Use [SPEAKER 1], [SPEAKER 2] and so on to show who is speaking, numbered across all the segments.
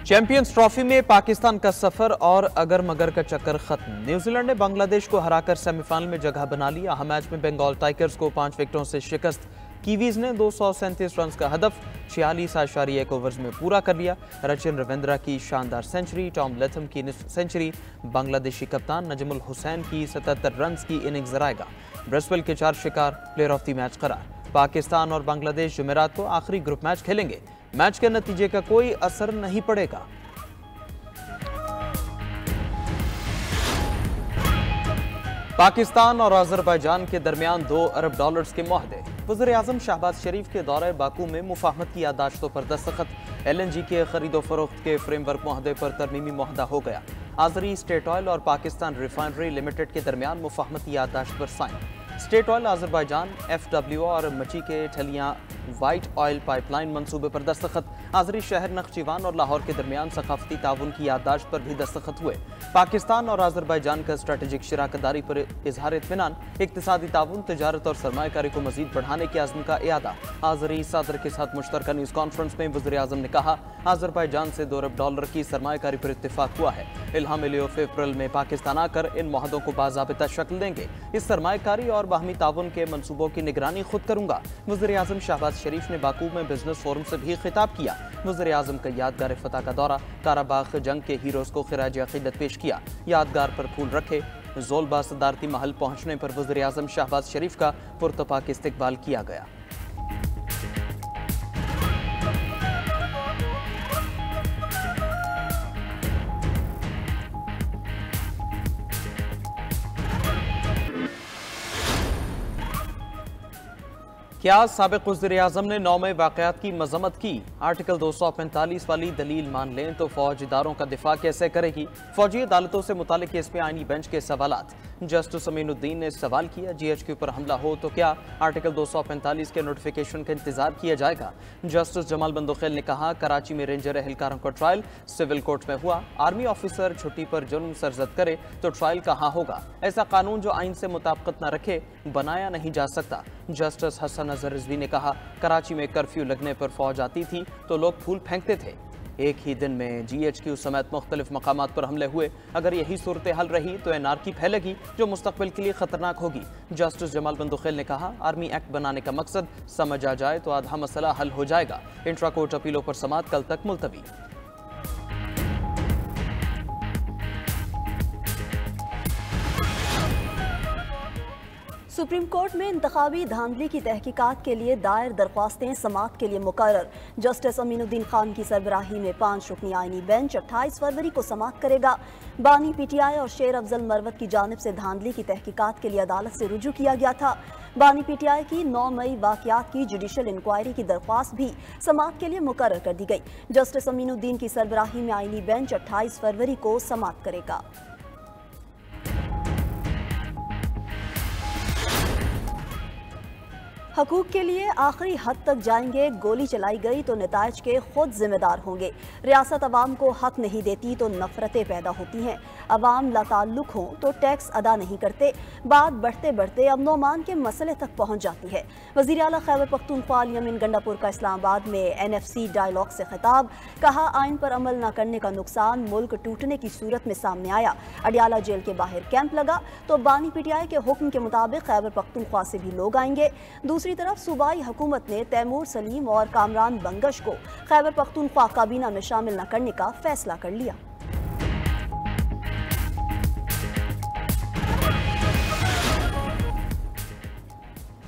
[SPEAKER 1] Champions trophy में पाकिस्तान का सफर और अगर मगर का चक्कर खत्म। न्यूजीलैंड ने बांग्लादेश को हराकर सेमीफाइनल में जगह बना ली। अहम मैच में बंगाल टाइगर्स को 5 विकेटों से शिकस्त। कीवीज ने 237 रन का हदफ 46.1 ओवर्स में पूरा कर लिया। रचिन रविंद्रा की शानदार सेंचुरी, टॉम लैथम की निस्फ सेंचुरी, बांग्लादेशी कप्तान नजमुल हुसैन की 77 रन की इनिंग्स जराएगा। ब्रिस्बेल के 4 शिकार प्लेयर ऑफ द मैच करार। पाकिस्तान और बांग्लादेश जुमेरात को आखिरी ग्रुप मैच खेलेंगे। मैच के नतीजे का कोई असर नहीं पड़ेगा। पाकिस्तान और अजरबैजान के दरमियान $2 अरब के मुआहदे। वज़ीर-ए-आज़म शहबाज शरीफ के दौरे बाकू में मुफाहमत की यादाश्तों पर दस्तखत। LNG के खरीदो फरोख्त के फ्रेमवर्क मुआहदे पर तरमीमी मुआहदा हो गया। आज़री स्टेट ऑयल और पाकिस्तान रिफाइनरी लिमिटेड के दरमियान मुफाहमत की यादाश्त पर sign. State oil Azerbaijan FWO और मची के ठलियां वाइट ऑयल पाइपलाइन मंसूबे पर दस्तखत। आज़री शहर नख्चीवान और लाहौर के दरमियान सकाफती ताउन की याददाश्त पर भी दस्तखत हुए। पाकिस्तान और अजरबैजान का स्ट्रेटेजिक शराकतदारी पर इजहार इत्मीनान। इक्तिसादी ताउन, तिजारत और सरमायाकारी को मजीद बढ़ाने के आज़म का इरादा। आज़री सदर के साथ मुश्तरका न्यूज़ कॉन्फ्रेंस में वज़ीर-ए-आज़म ने कहा, अजरबैजान से $2 अरब की सरमायाकारी पर इत्तेफाक हुआ है। इल्हाम अलीयफ अप्रैल में पाकिस्तान आकर इन मुआहदों को बाज़ाबिता शक्ल देंगे। इस सरमायाकारी और बाहमी ताउन के मंसूबों की निगरानी खुद करूंगा। वज़ीर-ए-आज़म शहबाज शरीफ ने बाकू में बिजनेस फोरम से भी खिताब किया। वज़ीर-ए-आज़म का यादगार फतह का दौरा। काराबाग जंग के हीरोज को खिराज अकीदत पेश किया। यादगार पर फूल रखे। जोलबा सदारती महल पहुंचने पर वज़ीर-ए-आज़म शहबाज शरीफ का पुरतपाक इस्तकबाल किया गया। क्या साबिक़ वज़ीर-ए-आज़म ने 9 मई वाक़यात की मज़म्मत की? आर्टिकल 245 वाली दलील मान लें तो फौज इदारों का दिफा कैसे करेगी? फौजी अदालतों से मुतालिक केस में आईनी बेंच के सवालात। जस्टिस अमीनुद्दीन ने सवाल किया, GHQ पर हमला हो तो क्या आर्टिकल 245 के नोटिफिकेशन का इंतजार किया जाएगा? जस्टिस जमाल बंदोखेल ने कहा, कराची में रेंजर एहलकारों का ट्रायल सिविल कोर्ट में हुआ। आर्मी ऑफिसर छुट्टी पर जुर्म सरजद करे तो ट्रायल कहाँ होगा? ऐसा कानून जो आइन से मुताबिकत न रखे बनाया नहीं जा सकता। जस्टिस हसन अजहर रिजवी ने कहा, कराची में कर्फ्यू लगने पर फौज आती थी तो लोग फूल फेंकते थे। एक ही दिन में GHQ समेत मुख्तलिफ मकामात पर हमले हुए। अगर यही सूरत हाल रही तो एनार्की फैलेगी जो मुस्तकबिल के लिए खतरनाक होगी। जस्टिस जमाल बंदोखेल ने कहा, आर्मी एक्ट बनाने का मकसद समझ आ जाए तो आधा मसला हल हो जाएगा। इंट्रा कोर्ट अपीलों पर समाअत कल तक मुलतवी।
[SPEAKER 2] सुप्रीम कोर्ट में इंतखाबी धांधली की तहकीकात के लिए दायर दरख्वास्तें समाअत के लिए मुकर्रर। जस्टिस अमीनुद्दीन खान की सरबराही में 5 रुकनी आईनी बेंच 28 फरवरी को समाअत करेगा। बानी PTI और शेर अफजल मरवत की जानिब से धांधली की तहकीकात के लिए अदालत से रुजू किया गया था। बानी PTI की 9 मई वाकयात की जुडिशल इंक्वायरी की दरख्वास्त भी समाअत के लिए मुकर्रर कर दी गई। जस्टिस अमीनुद्दीन की सरबराही में आईनी बेंच 28 फरवरी को समाअत करेगा। हकूक के लिए आखिरी हद तक जाएंगे। गोली चलाई गई तो नताइज के खुद जिम्मेदार होंगे। रियासत अवाम को हक नहीं देती तो नफरतें पैदा होती हैं। अवाम लाताल्लुक हों तो टैक्स अदा नहीं करते। बात बढ़ते बढ़ते अमनो अमान के मसले तक पहुँच जाती है। वज़ीर आला खैबर पख्तूनख्वा यमीन गंडापुर का इस्लामाबाद में NFC डायलॉग से खिताब। कहा, आइन पर अमल न करने का नुकसान मुल्क टूटने की सूरत में सामने आया। अडियाला जेल के बाहर कैंप लगा तो बानी PTI के हुक्म के मुताबिक खैबर पख्तूनख्वा से भी लोग आएंगे। दूसरी तरफ सूबाई हुकूमत ने तैमूर सलीम और कामरान बंगश को खैबर पख्तूनख्वा काबीना में शामिल न करने का फैसला कर लिया।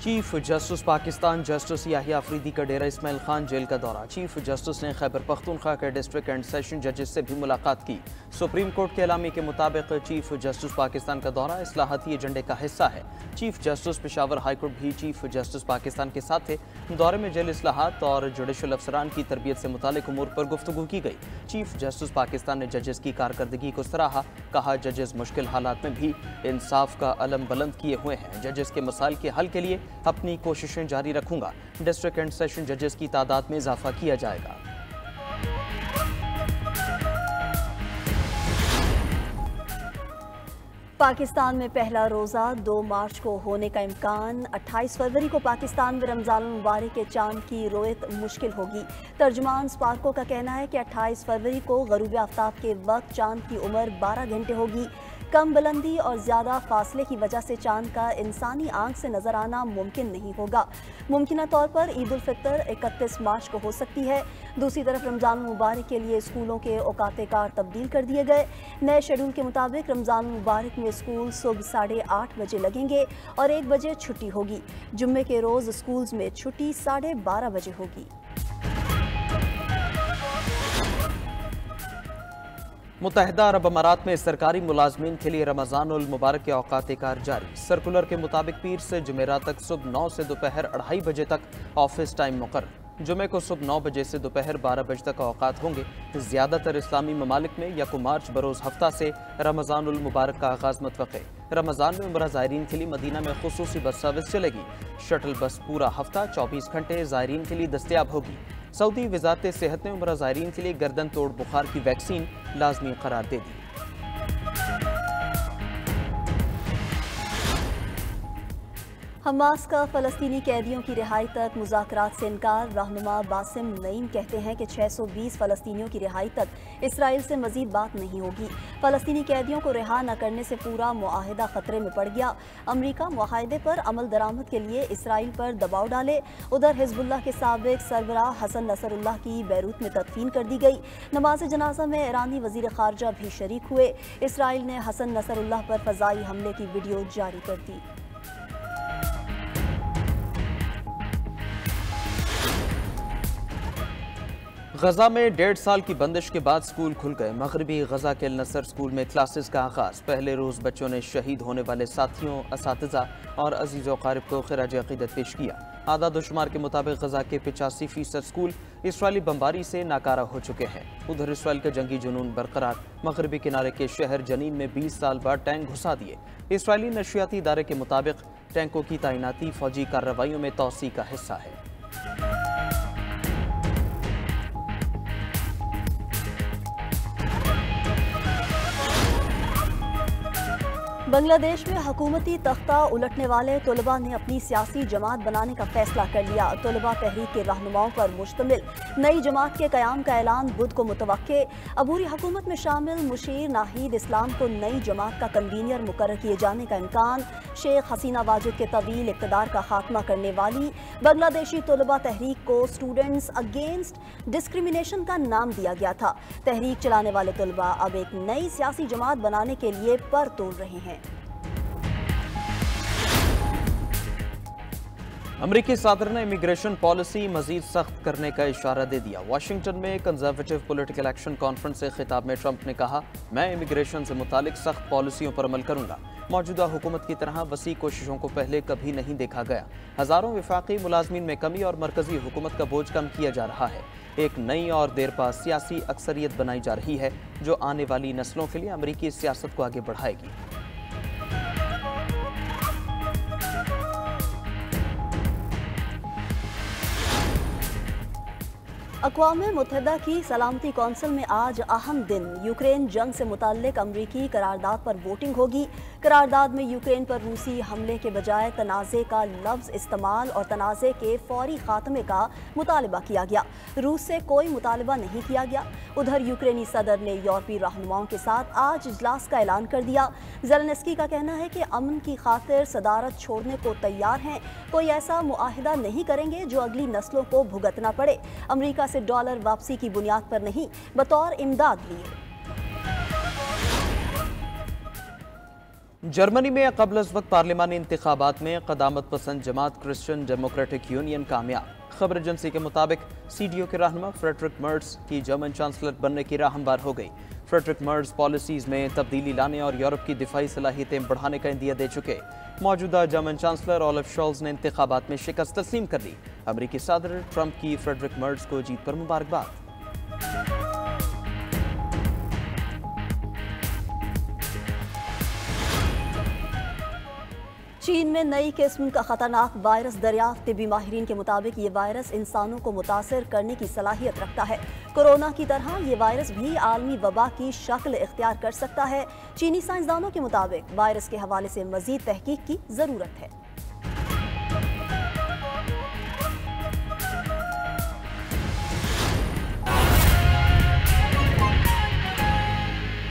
[SPEAKER 1] Chief justice Pakistan justice Yahya Afridi का डेरा इस्माइल खान जेल का दौरा। चीफ जस्टिस ने खैबर पख्तूनख्वा के डिस्ट्रिक्ट एंड सेशन जजेस से भी मुलाकात की। सुप्रीम कोर्ट के एलामी के मुताबिक चीफ जस्टिस पाकिस्तान का दौरा इस्लाहती एजेंडे का हिस्सा है। चीफ जस्टिस पेशावर हाईकोर्ट भी चीफ जस्टिस पाकिस्तान के साथ थे। दौरे में जेल इस्लाहात और जुडिशल अफसरान की तरबियत से मुतालिक उमूर पर गुफ्तगू की गई। चीफ जस्टिस पाकिस्तान ने जजेस की कारकर्दगी को सराहा। कहा, जजेस मुश्किल हालात में भी इंसाफ का अलम बुलंद किए हुए हैं। जजेस के मसाइल के हल के लिए अपनी कोशिशें जारी रखूंगा। डिस्ट्रिक्ट एंड सेशन जजेस की तादाद में इजाफा किया जाएगा।
[SPEAKER 2] पाकिस्तान में पहला रोज़ा 2 मार्च को होने का इम्कान। 28 फरवरी को पाकिस्तान में रमज़ान मुबारक के चांद की रोयत मुश्किल होगी। तर्जुमान स्पार्को का कहना है कि 28 फरवरी को गरूब आफ्ताब के वक्त चांद की उम्र 12 घंटे होगी। कम बुलंदी और ज़्यादा फासले की वजह से चांद का इंसानी आंख से नज़र आना मुमकिन नहीं होगा। मुमकिना तौर पर ईद उल फितर 31 मार्च को हो सकती है। दूसरी तरफ रमज़ान मुबारक के लिए स्कूलों के औकात कार तब्दील कर दिए गए। नए शेड्यूल के मुताबिक रमज़ान मुबारक में स्कूल सुबह 8:30 बजे लगेंगे और 1 बजे छुट्टी होगी। जुम्मे के रोज़ स्कूल्स में छुट्टी 12:30 बजे होगी।
[SPEAKER 1] मुत्तहिदा अरब अमारात में सरकारी मुलाजमीन के लिए रमज़ानुल मुबारक के औकात कार जारी। सर्कुलर के मुताबिक पीर से जुमेरात तक सुबह 9 से दोपहर 2:30 बजे तक ऑफिस टाइम मुकर्रर। जुमे को सुबह 9 बजे से दोपहर 12 बजे तक औकात होंगे। ज़्यादातर इस्लामी ममालिक में 1 मार्च बरोज़ हफ्ता से रमज़ानुल मुबारक का आगाज़ मुतवक्के। रमज़ान में उम्रा ज़ायरीन के लिए मदीना में खुसूसी बस सर्विस चलेगी। शटल बस पूरा हफ्ता 24 घंटे ज़ायरीन के लिए दस्तयाब होगी। सऊदी वज़ारत सेहत ने उम्रा ज़ायरीन के लिए गर्दन तोड़ बुखार की वैक्सीन लाजमी करार दे दी।
[SPEAKER 2] हमास का फ़लस्तीनी कैदियों की रिहाई तक मुज़ाकरात से इनकार। रहनुमा बासिम नईम कहते हैं कि 620 फ़लस्तीनियों की रिहाई तक इसराइल से मज़ीद बात नहीं होगी। फ़लस्तीनी कैदियों को रिहा न करने से पूरा मुआहिदा ख़तरे में पड़ गया। अमरीका मुआहिदे पर अमल दरामद के लिए इसराइल पर दबाव डाले। उधर हिज़्बुल्लाह के साबिक़ सरबराह हसन नसरुल्लाह की बैरूत में तदफीन कर दी गई। नमाज जनाजा में ईरानी वज़ीर ख़ारजा भी शरीक हुए। इसराइल ने हसन नसरुल्लाह पर फ़ज़ाई हमले की वीडियो जारी कर दी।
[SPEAKER 1] गजा में 1.5 साल की बंदिश के बाद स्कूल खुल गए। मगरबी गजा के अल नसर स्कूल में क्लासेस का आगाज। पहले रोज बच्चों ने शहीद होने वाले साथियों, असातिज़ा और अजीज़ व क़ारिब को ख़िराज अक़ीदत पेश किया। आदाद शुमार के मुताबिक गजा के 85% स्कूल इसराइली बमबारी से नाकारा हो चुके हैं। उधर इसराइल का जंगी जुनून बरकरार। मगरबी किनारे के शहर जनीन में 20 साल बाद टैंक घुसा दिए। इसराइली नशियाती इदारे के मुताबिक टैंकों की तैनाती फौजी कार्रवाइयों में तोसी का हिस्सा है।
[SPEAKER 2] बांग्लादेश में हुकूमती तख्ता उलटने वाले तलबा ने अपनी सियासी जमात बनाने का फैसला कर लिया। तलबा तहरीक के रहनुमाओं पर मुश्तमिल नई जमात के क़याम का ऐलान बुध को मुतवक्के। अबूरी हुकूमत में शामिल मुशीर नाहिद इस्लाम को नई जमात का कन्वीनर मुकर्रर किए जाने का इम्कान। शेख हसीना वाजिद के तवील इक़्तिदार का खात्मा करने वाली बांग्लादेशी तलबा तहरीक को स्टूडेंट्स अगेंस्ट डिस्क्रिमिनेशन का नाम दिया गया था। तहरीक चलाने वाले तलबा अब एक नई सियासी जमात बनाने के लिए पर तोड़ रहे हैं।
[SPEAKER 1] अमरीकी सदर ने इमिग्रेशन पॉलिसी मजीद सख्त करने का इशारा दे दिया। वाशिंगटन में कंजर्वेटिव पॉलिटिकल एक्शन कॉन्फ्रेंस से खिताब में ट्रंप ने कहा, मैं इमिग्रेशन से मुतालिक सख्त पॉलिसियों पर अमल करूंगा। मौजूदा हुकूमत की तरह वसी कोशिशों को पहले कभी नहीं देखा गया। हजारों वफाकी मुलाजमीन में कमी और मरकजी हुकूमत का बोझ कम किया जा रहा है। एक नई और देरपा सियासी अक्सरियत बनाई जा रही है जो आने वाली नस्लों के लिए अमरीकी सियासत को आगे बढ़ाएगी।
[SPEAKER 2] अक़वाम मुत्तहिदा की सलामती कौंसिल में आज अहम दिन। यूक्रेन जंग से मुताल्लिक अमरीकी करारदाद पर वोटिंग होगी। करारदाद में यूक्रेन पर रूसी हमले के बजाय तनाज़े का लफ्ज़ इस्तेमाल और तनाज़े के फौरी खात्मे का मुतालबा किया गया। रूस से कोई मुतालबा नहीं किया गया। उधर यूक्रेनी सदर ने यूरोपीय रहनुमाओं के साथ आज इजलास का ऐलान कर दिया। ज़ेलेंस्की का कहना है कि अमन की खातिर सदारत छोड़ने को तैयार हैं। कोई ऐसा मुआहिदा नहीं करेंगे जो अगली नस्लों को भुगतना पड़े। अमरीका से डॉलर वापसी की बुनियाद पर नहीं, बतौर इमदाद लिए।
[SPEAKER 1] जर्मनी में कबल अज़ वक्त पार्लिमानी इंतखाबात में क़दामत पसंद जमात क्रिश्चियन डेमोक्रेटिक यूनियन कामयाब। खबर एजेंसी के मुताबिक सीडीओ के रहनुमा फ्रेडरिक मर्ज की जर्मन चांसलर बनने की राह हमवार हो गई। फ्रेडरिक मर्ज पॉलिसीज में तब्दीली लाने और यूरोप की दिफाई सलाहियतें बढ़ाने का इंदिया दे चुके। मौजूदा जर्मन चांसलर ओलफ शोल्ज़ ने इंतखाबात में शिकस्त तस्लीम कर ली। अमरीकी सदर ट्रंप की फ्रेडरिक मर्ज को जीत पर मुबारकबाद।
[SPEAKER 2] चीन में नई किस्म का खतरनाक वायरस दरियाफ्त। तिब्बी माहिरीन के मुताबिक ये वायरस इंसानों को मुतासर करने की सलाहियत रखता है। कोरोना की तरह ये वायरस भी आलमी वबा की शक्ल इख्तियार कर सकता है। चीनी साइंसदानों के मुताबिक वायरस के हवाले से मजीद तहकीक की जरूरत है।